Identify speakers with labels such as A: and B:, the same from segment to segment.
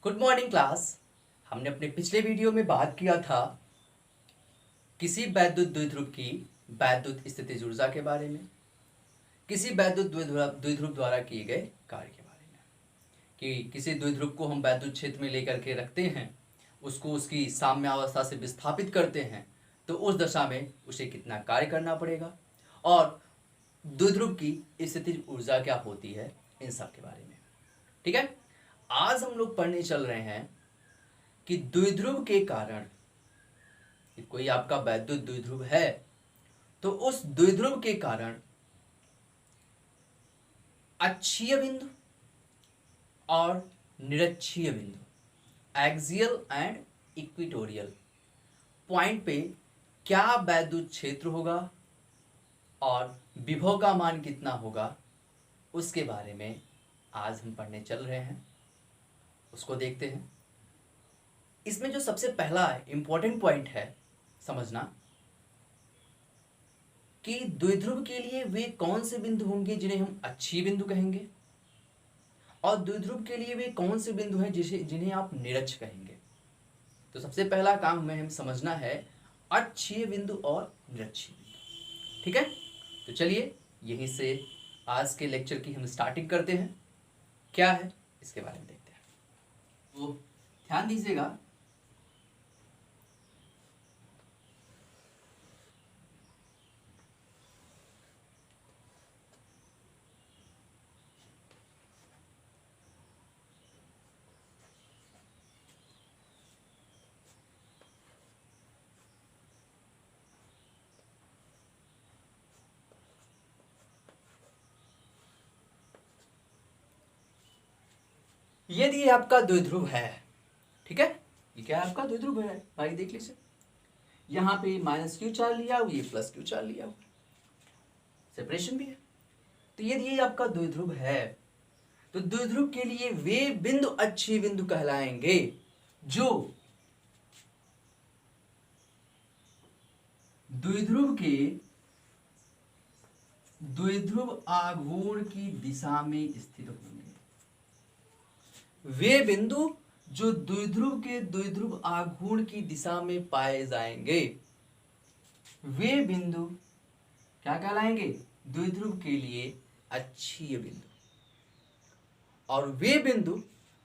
A: Good morning class. हमने अपने पिछले वीडियो में बात किया था किसी वैद्युत द्विध्रुव की वैद्युत स्थितिज ऊर्जा के बारे में, किसी वैद्युत द्विध्रुव द्वारा किए गए कार्य के बारे में कि किसी द्विध्रुव को हम वैद्युत क्षेत्र में लेकर के रखते हैं, उसको उसकी साम्यावस्था से विस्थापित करते हैं तो उस दशा में उसे कितना कार्य करना पड़ेगा और द्विध्रुव की स्थितिज ऊर्जा क्या होती है, इन सब के बारे में। ठीक है, आज हम लोग पढ़ने चल रहे हैं कि द्विध्रुव के कारण कोई आपका वैद्युत द्विध्रुव है तो उस द्विध्रुव के कारण अक्षीय बिंदु और निरक्षीय बिंदु एक्सियल एंड इक्वेटोरियल पॉइंट पे क्या वैद्युत क्षेत्र होगा और विभव का मान कितना होगा, उसके बारे में आज हम पढ़ने चल रहे हैं। उसको देखते हैं। इसमें जो सबसे पहला इंपॉर्टेंट पॉइंट है समझना कि द्विध्रुव के लिए वे कौन से बिंदु होंगे जिन्हें हम अक्षीय बिंदु कहेंगे और द्विध्रुव के लिए वे कौन से बिंदु हैं जिन्हें आप निरक्ष कहेंगे। तो सबसे पहला काम हमें समझना है अक्षीय बिंदु और निरक्षीय बिंदु। ठीक है, तो चलिए यहीं से आज के लेक्चर की हम स्टार्टिंग करते हैं। क्या है इसके बारे में देखते हैं। तो ध्यान दीजिएगा, यदि ये आपका द्विध्रुव है, ठीक है, ये क्या है आपका द्विध्रुव है भाई, देख लीजिए यहाँ पे माइनस क्यू चार्ज लिया हुआ, ये प्लस क्यू चार्ज लिया हुआ, सेपरेशन भी है। तो यदि ये आपका द्विध्रुव है तो द्विध्रुव के लिए वे बिंदु अक्षीय बिंदु कहलाएंगे जो द्विध्रुव के द्विध्रुव आघूर्ण की दिशा में स्थित होंगे। वे बिंदु जो द्विध्रुव के द्विध्रुव आघूर्ण की दिशा में पाए जाएंगे, वे बिंदु क्या कहलाएंगे, द्विध्रुव के लिए अक्षीय बिंदु। और वे बिंदु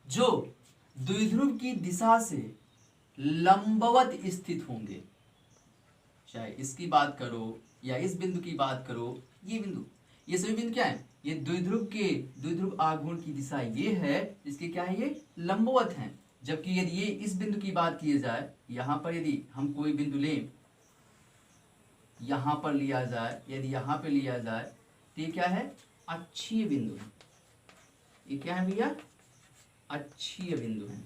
A: जो द्विध्रुव की दिशा से लंबवत स्थित होंगे, चाहे इसकी बात करो या इस बिंदु की बात करो, ये बिंदु, ये सभी बिंदु क्या है, ये द्विध्रुव के द्विध्रुव आघूर्ण की दिशा ये है, इसके क्या है, ये लंबवत हैं। जबकि यदि ये इस बिंदु की बात की जाए, यहां पर यदि हम कोई बिंदु लें, यहां पर लिया जाए, यदि यहां पे लिया जाए तो ये क्या है, अक्षीय बिंदु है। ये क्या है भैया, अक्षीय बिंदु है,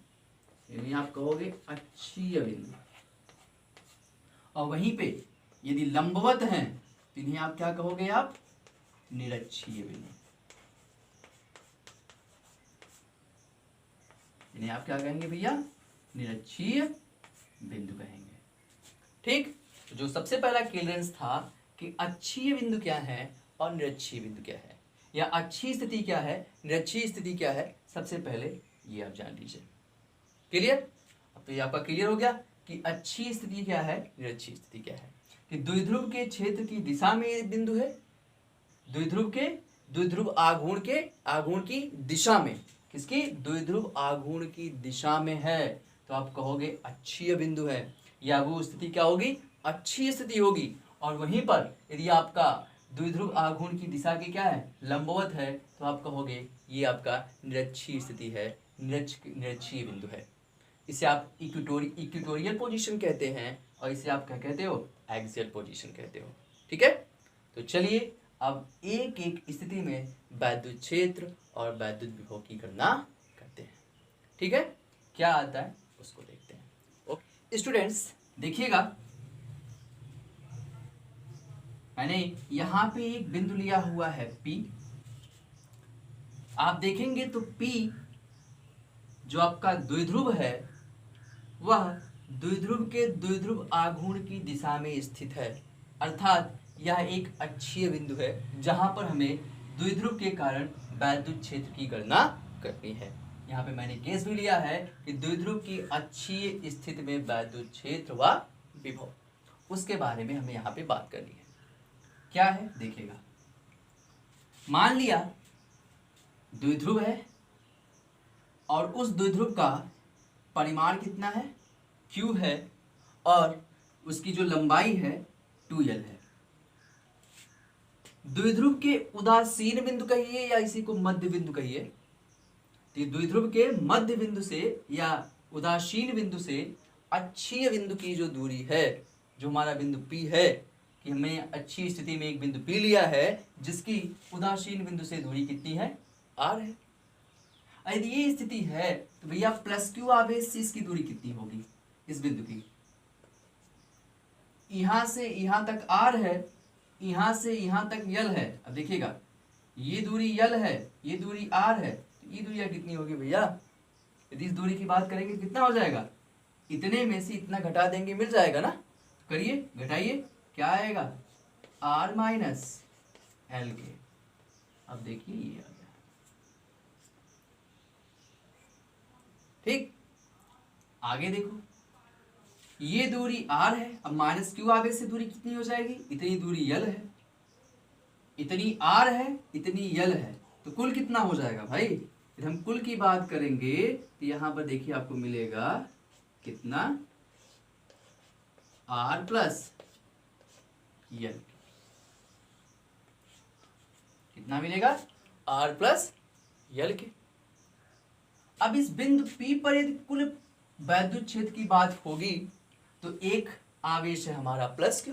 A: यानी आप कहोगे अक्षीय बिंदु। और वहीं पे यदि लंबवत हैं तो इन्हें आप क्या कहोगे, आप निरक्षीय बिंदु। इन्हें आप क्या कहेंगे भैया, निरक्षीय बिंदु कहेंगे। ठीक, तो जो सबसे पहला क्लियरेंस था कि अक्षीय बिंदु क्या है और निरक्षीय बिंदु क्या है, या अक्षीय स्थिति क्या है, निरक्षीय स्थिति क्या है, सबसे पहले ये आप जान लीजिए। क्लियर, अब तो ये आपका क्लियर हो गया कि अक्षीय स्थिति क्या है, निरक्षीय स्थिति क्या है। कि द्विध्रुव के क्षेत्र की दिशा में एक बिंदु है, द्विध्रुव के द्विध्रुव आघूर्ण की दिशा में, किसकी, द्विध्रुव आघूर्ण की दिशा में है, तो आप कहोगे अक्षीय बिंदु है, या वो स्थिति क्या होगी, अक्षीय स्थिति होगी। और वहीं पर यदि आपका द्विध्रुव आघूर्ण की दिशा की क्या है, लंबवत है, तो आप कहोगे ये आपका निरक्षीय स्थिति है, निरक्षीय बिंदु है। इसे आप इक्वेटोरियल पोजीशन कहते हैं और इसे आप क्या कहते हो, एक्सियल पोजीशन कहते हो। ठीक है, तो चलिए अब एक एक स्थिति में वैद्युत क्षेत्र और वैद्युत विभव की गणना करते हैं। ठीक है, क्या आता है उसको देखते हैं। ओके स्टूडेंट्स, देखिएगा मैंने यहां पे एक बिंदु लिया हुआ है P। आप देखेंगे तो P जो आपका द्विध्रुव है वह द्विध्रुव के द्विध्रुव आघूर्ण की दिशा में स्थित है, अर्थात यह एक अक्षीय बिंदु है जहां पर हमें द्विध्रुव के कारण वैद्युत क्षेत्र की गणना करनी है। यहाँ पे मैंने केस भी लिया है कि द्विध्रुव की अच्छी स्थिति में वैद्युत क्षेत्र व विभव, उसके बारे में हमें यहाँ पे बात करनी है। क्या है देखिएगा, मान लिया द्विध्रुव है और उस द्विध्रुव का परिमाण कितना है, Q है, और उसकी जो लंबाई है 2L है। द्विध्रुव के उदासीन बिंदु कहिए या इसी को मध्य बिंदु कहिए, तो द्विध्रुव के मध्य बिंदु से या उदासीन बिंदु से अक्षीय बिंदु की जो दूरी है, जो हमारा बिंदु P है, कि हमने अच्छी स्थिति में एक बिंदु P लिया है जिसकी उदासीन बिंदु से दूरी कितनी है, R है। यदि ये स्थिति है तो भैया प्लस Q आवेश से इसकी दूरी कितनी होगी, इस बिंदु की, यहां से यहां तक R है, यहां से यहां तक L है। अब देखिएगा ये दूरी L है, ये दूरी R है, तो ये दूरी कितनी होगी भैया, यदि इस दूरी की बात करेंगे कितना हो जाएगा, इतने में से इतना घटा देंगे मिल जाएगा ना, तो करिए घटाइए, क्या आएगा, R माइनस L के। अब देखिए ये आ गया, ठीक। आगे देखो, ये दूरी R है, अब माइनस Q आवेश से दूरी कितनी हो जाएगी, इतनी दूरी L है, इतनी R है, इतनी L है, तो कुल कितना हो जाएगा भाई, यदि हम कुल की बात करेंगे तो यहां पर देखिए आपको मिलेगा कितना, R प्लस L, कितना मिलेगा, R प्लस L के। अब इस बिंदु P पर यदि कुल वैद्युत क्षेत्र की बात होगी तो एक आवेश है हमारा प्लस Q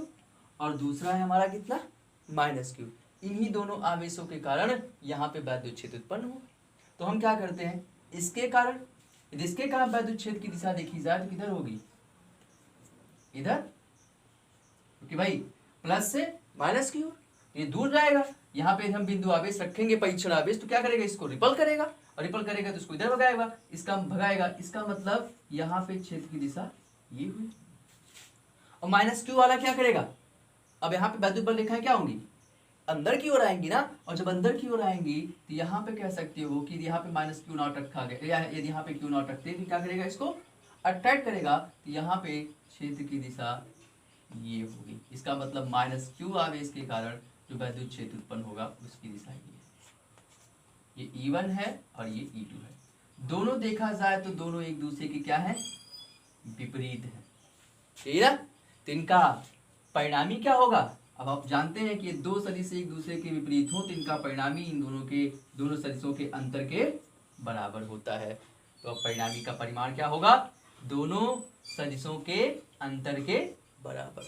A: और दूसरा है हमारा कितना, माइनस Q। इन्हीं दोनों आवेशों के कारण यहाँ पे वैद्युत क्षेत्र उत्पन्न होगा। तो हम क्या करते हैं, इसके कारण, यदि इसके कारण वैद्युत क्षेत्र की दिशा देखी जाए तो किधर होगी, इधर, क्योंकि भाई प्लस से माइनस की ओर ये दूर जाएगा। यहाँ पे हम बिंदु आवेश रखेंगे, परीक्षण आवेश, तो क्या करेगा, इसको रिपल करेगा, और रिपल करेगा तो इसको इधर भगाएगा, इसका भगाएगा, इसका मतलब यहाँ पे क्षेत्र की दिशा ये हुई। और माइनस Q वाला क्या करेगा, अब यहाँ पे वैद्युत बल रेखाएं क्या होंगी, अंदर की ओर आएंगी ना, और जब अंदर की ओर आएंगी तो यहाँ पे कह सकते हो कि यहाँ पे माइनस Q नॉट रखा गया, या यदि यहाँ पे Q नॉट रखते हैं तो क्या करेगा, इसको अट्रैक्ट करेगा, तो यहाँ पे क्षेत्र की दिशा ये होगी। इसका मतलब माइनस Q आवेश के कारण जो वैद्युत क्षेत्र उत्पन्न होगा उसकी दिशा ये E1 है और ये E2 है। दोनों देखा जाए तो दोनों एक दूसरे के क्या है, विपरीत है, ठीक है। तो इनका परिणामी क्या होगा, अब आप जानते हैं कि ये दो सदिश एक दूसरे के विपरीत हो तो इनका परिणामी इन दोनों सदिशों के अंतर के बराबर होता है। तो अब परिणामी का परिमाण क्या होगा, दोनों सदिशों के अंतर के बराबर,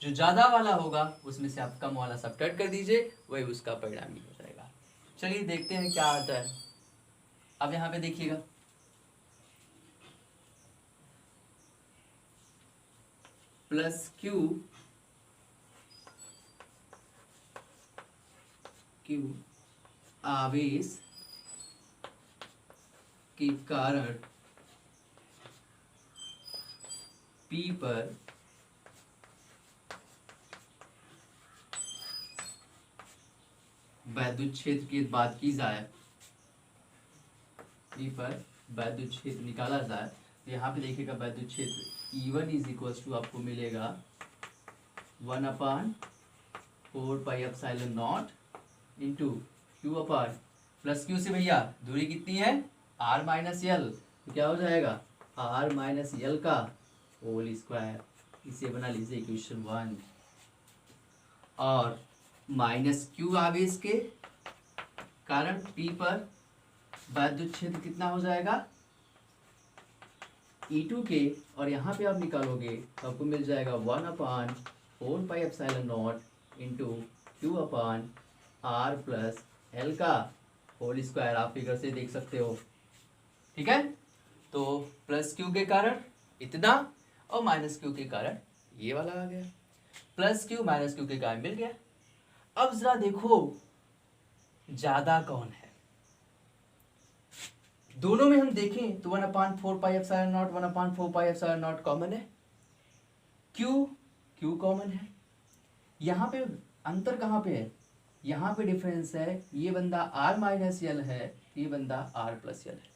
A: जो ज्यादा वाला होगा उसमें से आप कम वाला सब्ट्रैक्ट कर दीजिए, वही उसका परिणामी हो जाएगा। चलिए देखते हैं क्या आता है। अब यहाँ पे देखिएगा, प्लस Q आवेश के कारण P पर वैद्युत क्षेत्र की बात की जाए, P पर वैद्युत क्षेत्र निकाला जाए तो यहाँ पे देखिएगा वैद्युत क्षेत्र E1 इज इक्वल टू आपको मिलेगा 1/4πε0 इंटू Q अपान प्लस Q से भैया दूरी कितनी है, R माइनस L, तो क्या हो जाएगा R माइनस L का होल स्क्वायर, इसे बना लीजिए इक्वेशन 1। और माइनस Q आवेश के कारण P पर वैद्युत क्षेत्र कितना हो जाएगा, E2 के, और यहाँ पे आप निकालोगे तो आपको मिल जाएगा 1/4πε0 इंटू Q अपान R प्लस L का होल स्क्वायर, आप फिगर से देख सकते हो, ठीक है। तो प्लस Q के कारण इतना और माइनस Q के कारण ये वाला आ गया, प्लस Q माइनस Q के कारण मिल गया। अब जरा देखो ज्यादा कौन है, दोनों में हम देखें तो 1/4πε0 1/4πε0 कॉमन है, Q कॉमन है। यहाँ पे अंतर कहाँ पे है, यहाँ पे डिफरेंस है, ये बंदा R माइनस L है, ये बंदा R प्लस L है।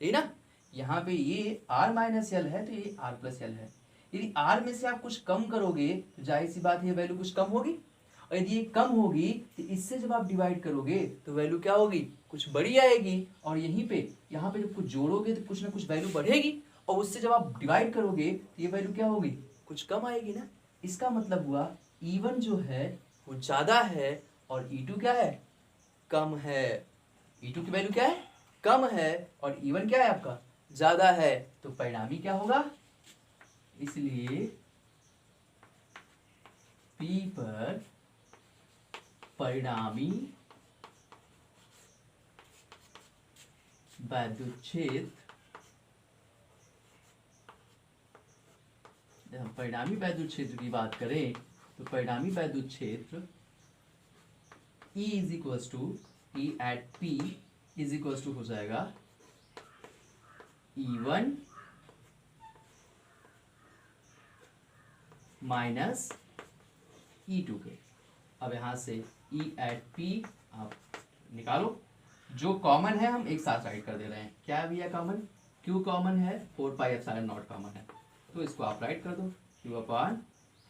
A: यही ना। यहाँ पे ये r माइनस एल है तो ये r प्लस एल है। यदि r में से आप कुछ कम करोगे तो जाहिर सी बात है वैल्यू कुछ कम होगी, और यदि ये कम होगी तो इससे जब आप डिवाइड करोगे तो वैल्यू क्या होगी, कुछ बड़ी आएगी। और यहीं पे यहाँ पे जब कुछ जोड़ोगे तो कुछ ना कुछ वैल्यू बढ़ेगी, और उससे जब आप डिवाइड करोगे तो ये वैल्यू क्या होगी, कुछ कम आएगी ना। इसका मतलब हुआ E1 जो है वो ज़्यादा है और E2 क्या है, कम है। E2 की वैल्यू क्या है, कम है, और E1 क्या है आपका, ज़्यादा है। तो परिणामी क्या होगा, इसलिए P पर परिणामी वैद्युत क्षेत्र, जब हम परिणामी वैद्युत क्षेत्र की बात करें तो परिणामी वैद्युत क्षेत्र E is equals to E at P is equals to हो जाएगा E1 माइनस E2 के। अब यहाँ से E एट P आप निकालो, जो कॉमन है हम एक साथ राइट कर दे रहे हैं। क्या है भैया कॉमन, Q कॉमन है, 4 पाई एप्सिलॉन नॉट कॉमन है, तो इसको आप राइट कर दो, Q upon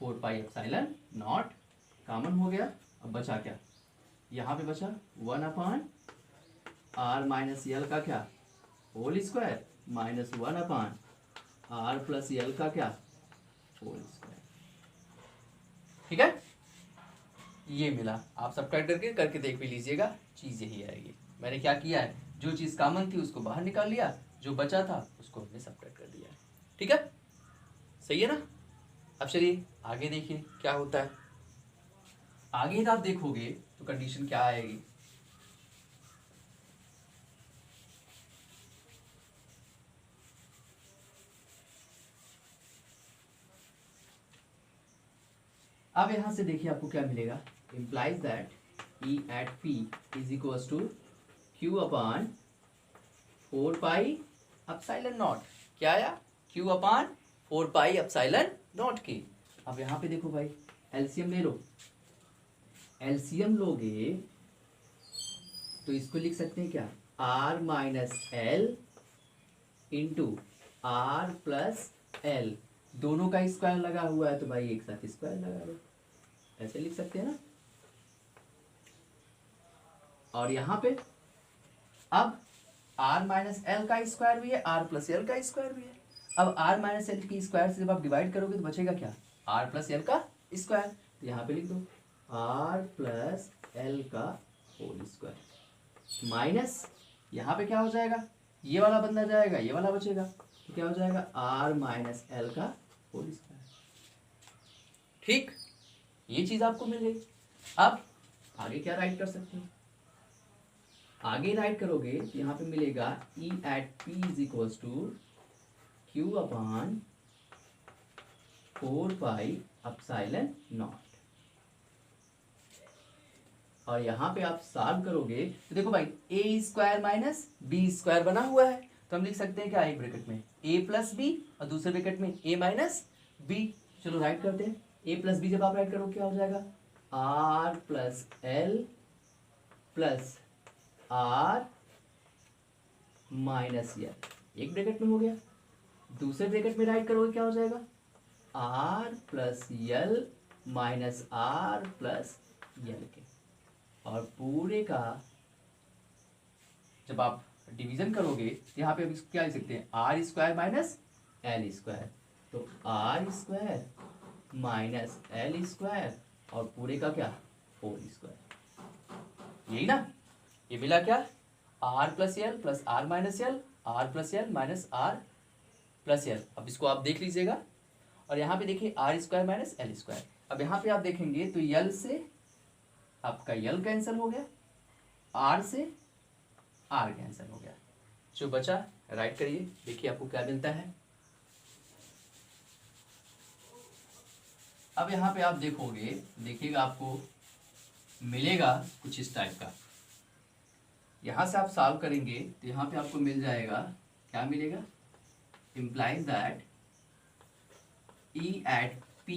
A: 4 pi epsilon not common हो गया। अब बचा क्या, यहाँ पे बचा 1 अपॉन R माइनस एल का क्या, whole square, minus 1 upon R plus l का क्या, होल स्क्वायर। ठीक है, ये मिला। आप सब्ट्रैक्ट करके देख भी लीजिएगा, चीज़ यही आएगी। मैंने क्या किया है, जो चीज़ कॉमन थी उसको बाहर निकाल लिया, जो बचा था उसको हमने सब्ट्रैक्ट कर दिया। ठीक है, सही है ना। अब चलिए आगे देखिए क्या होता है। आगे आप देखोगे तो कंडीशन क्या आएगी, अब यहां से देखिए आपको क्या मिलेगा, implies that E at P is equals to Q upon 4 pi epsilon not. क्या आया, Q upon 4 pi epsilon not की। अब यहाँ पे देखो भाई, एलसीएम ले लो, एलसीएम लोगे तो इसको लिख सकते हैं क्या, R minus l into R plus l, दोनों का स्क्वायर लगा हुआ है तो भाई एक साथ स्क्वायर लगा दो, ऐसे लिख सकते हैं ना। और यहाँ पे अब r माइनस एल का स्क्वायर भी है, r प्लस एल का स्क्वायर भी है। अब r माइनस एल की स्क्वायर से जब आप डिवाइड करोगे तो बचेगा क्या, r प्लस एल का स्क्वायर, तो यहाँ पे लिख दो r प्लस एल का होल स्क्वायर, माइनस यहाँ पे क्या हो जाएगा, ये वाला बंदा जाएगा, ये वाला बचेगा, तो क्या हो जाएगा r माइनस एल का होल स्क्वायर। ठीक, ये चीज आपको मिल गई। अब आगे क्या राइट कर सकते हैं, आगे राइट करोगे तो यहाँ पे मिलेगा E at P is equals to Q upon 4 pi epsilon naught. और यहाँ पे आप सॉल्व करोगे तो देखो भाई a square minus b square बना हुआ है, तो हम लिख सकते हैं क्या, एक ब्रैकेट में a प्लस बी और दूसरे ब्रैकेट में a माइनस बी। चलो राइट करते हैं, a प्लस बी जब आप राइट करोगे क्या हो जाएगा, r plus l plus r minus l, एक ब्रैकेट में हो गया। दूसरे ब्रैकेट में राइट करोगे क्या हो जाएगा, r plus l minus r plus l के, और पूरे का जब आप डिवीजन करोगे तो यहाँ पे अब क्या लिख सकते हैं, R square minus L square, तो R square minus L square और पूरे का क्या, होल स्क्वायर। यही ना, ये मिला क्या, r plus l plus r minus l, r plus l minus r plus l. अब इसको आप देख लीजिएगा, और यहाँ पे देखिए r square minus L square. अब यहाँ पे आप देखेंगे तो यल से आपका यल कैंसिल हो गया, आर से आर कैंसिल हो गया, जो बचा राइट करिए, देखिए आपको क्या मिलता है। अब यहाँ पे आप देखोगे, देखिएगा आपको मिलेगा कुछ इस टाइप का। यहाँ से आप सॉल्व करेंगे तो यहाँ पे आपको मिल जाएगा, क्या मिलेगा, implies that E at P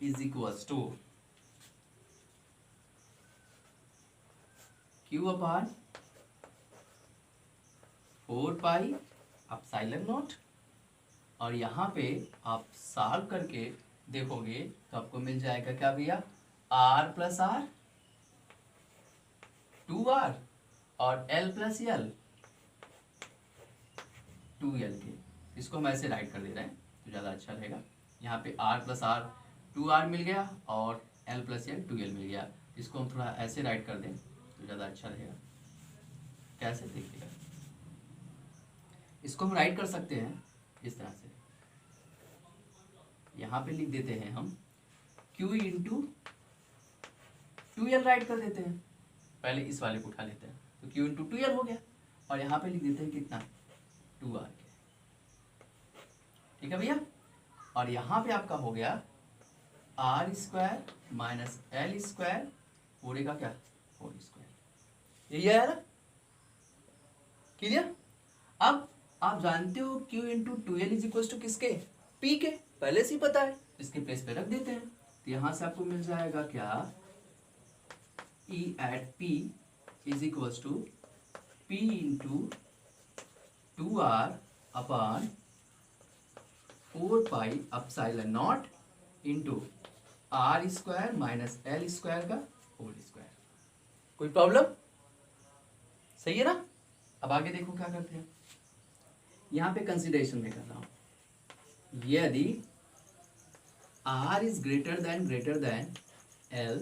A: is equals to Q upon 4 pi epsilon naught, और यहाँ पे आप सॉल्व करके देखोगे तो आपको मिल जाएगा क्या भैया, r प्लस आर 2r और l प्लस एल 2l के। इसको हम ऐसे राइट कर दे रहे हैं तो ज़्यादा अच्छा रहेगा। यहाँ पे r प्लस आर 2r मिल गया और l प्लस एल 2l मिल गया। इसको हम थोड़ा ऐसे राइट कर दें तो ज़्यादा अच्छा रहेगा। कैसे देखिएगा, इसको हम राइट कर सकते हैं इस तरह से। यहाँ पे लिख देते हैं हम q इंटू 2l राइट कर देते हैं। पहले इस वाले को उठा लेते हैं तो q इंटू 2l हो गया, और यहाँ पे लिख देते हैं कितना, 2r के। ठीक है भैया, और यहाँ पे आपका हो गया r square minus l square पूरे का क्या, होल स्क्वायर। यही है ना, क्लियर। अब आप जानते हो q into 2l is equal to किसके, p के, पहले से ही पता है, इसके प्लेस पे रख देते हैं। तो यहाँ से आपको मिल जाएगा क्या, e at p is equal to p into 2r upon 4 pi epsilon naught into r square minus l square का होल स्क्वायर। कोई प्रॉब्लम, सही है ना। अब आगे देखो क्या करते हैं, यहाँ पे कंसिडरेशन में कर रहा हूं, यदि r is greater than l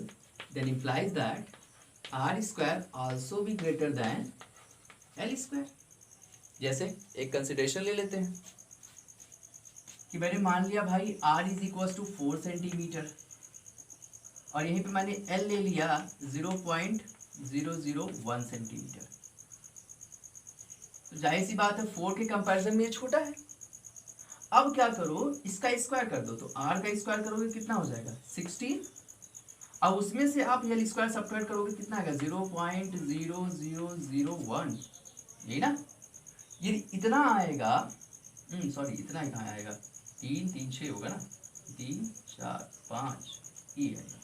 A: then implies that r square also be greater than l square। जैसे एक कंसिडरेशन ले लेते हैं कि मैंने मान लिया भाई r is equal to 4 centimetre, और यहीं पे मैंने l ले लिया 0.001 सेंटीमीटर। तो जाहिर सी बात है 4 के कंपैरिजन में ये छोटा है। अब क्या करो, इसका स्क्वायर कर दो, तो r का स्क्वायर करोगे कितना हो जाएगा 16, अब उसमें से आप एल स्क्वायर सब्ट्रैक्ट करोगे कितना आएगा 0.0001, यही ना। ये इतना आएगा, सॉरी इतना ही कहाँ आएगा, 3 3 6 होगा ना, 3 4 5 ये आएगा।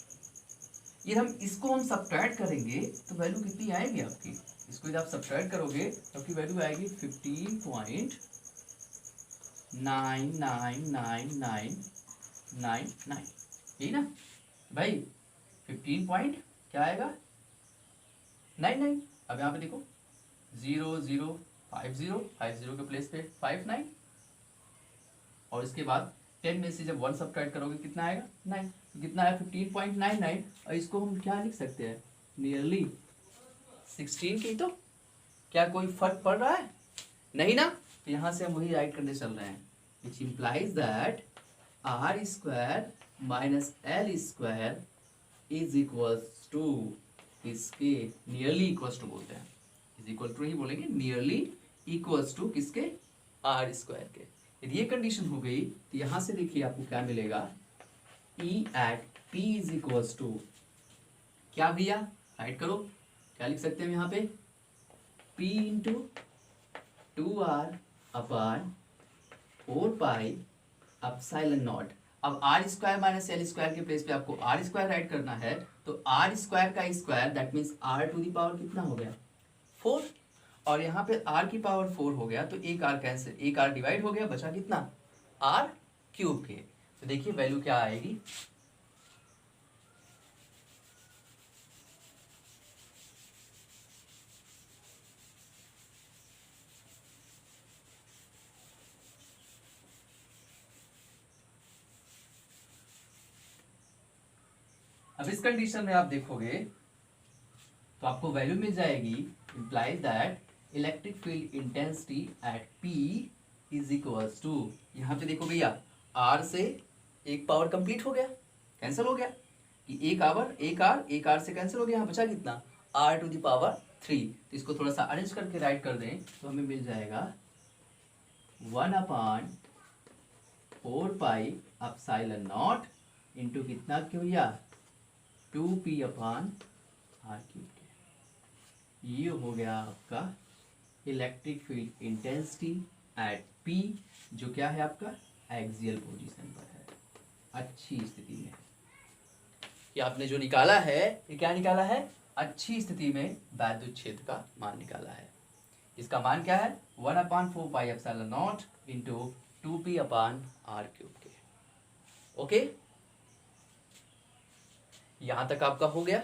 A: ये इसको हम सब्ट्रैक्ट करेंगे तो वैल्यू कितनी आएगी आपकी, इसको जब आप सब्ट्रैक्ट करोगे तो आपकी वैल्यू आएगी 15.99999, यही ना भाई, 15 पॉइंट क्या आएगा 99। अब यहाँ पे देखो 0050 के प्लेस पे 59, और इसके बाद 10 में से जब 1 सब्ट्रैक्ट करोगे कितना आएगा 9, तो कितना है 15.99, और इसको हम क्या लिख सकते हैं, नियरली 16 की। तो क्या कोई फर्क पड़ रहा है, नहीं ना। तो यहाँ से हम वही राइट करने चल रहे हैं, which implies that r square minus l square is equals to, इसके नियरली इक्वल्स टू बोलते हैं, इज इक्वल टू ही बोलेंगे, नियरली इक्वल्स टू किसके, r स्क्वायर के। यदि ये कंडीशन हो गई तो यहाँ से देखिए आपको क्या मिलेगा, e at p is equals to क्या भैया, राइट करो, क्या लिख सकते हैं यहाँ पे, p into 2r upon 4 pi epsilon naught. अब r square minus L square के प्लेस पे आपको r स्क्वायर राइट करना है, तो r स्क्वायर का square that means r to the power कितना हो गया 4, और यहाँ पे r की पावर 4 हो गया तो एक r कैंसिल, एक r डिवाइड हो गया, बचा कितना r क्यूब के। तो देखिए वैल्यू क्या आएगी, अब इस कंडीशन में आप देखोगे तो आपको वैल्यू मिल जाएगी, implies that electric field intensity at P is equals to, यहाँ पे देखो भैया R से एक पावर कंप्लीट हो गया, कैंसिल हो गया, कि एक R से कैंसिल हो गया, यहाँ बचा कितना R टू द पावर 3। तो इसको थोड़ा सा अरेंज करके राइट कर दें तो हमें मिल जाएगा 1/4 पाई एप्सिलॉन नॉट इंटू कितना क्यों भैया 2p अपॉन r क्यूब के। ये हो गया आपका electric field intensity at p, जो क्या है आपका एक्सियल पोजीशन पर है, अच्छी स्थिति में। ये आपने जो निकाला है, ये क्या निकाला है, अच्छी स्थिति में वैद्युत क्षेत्र का मान निकाला है। इसका मान क्या है 1/4πε0 इंटू 2p/r³ के। ओके, यहां तक आपका हो गया।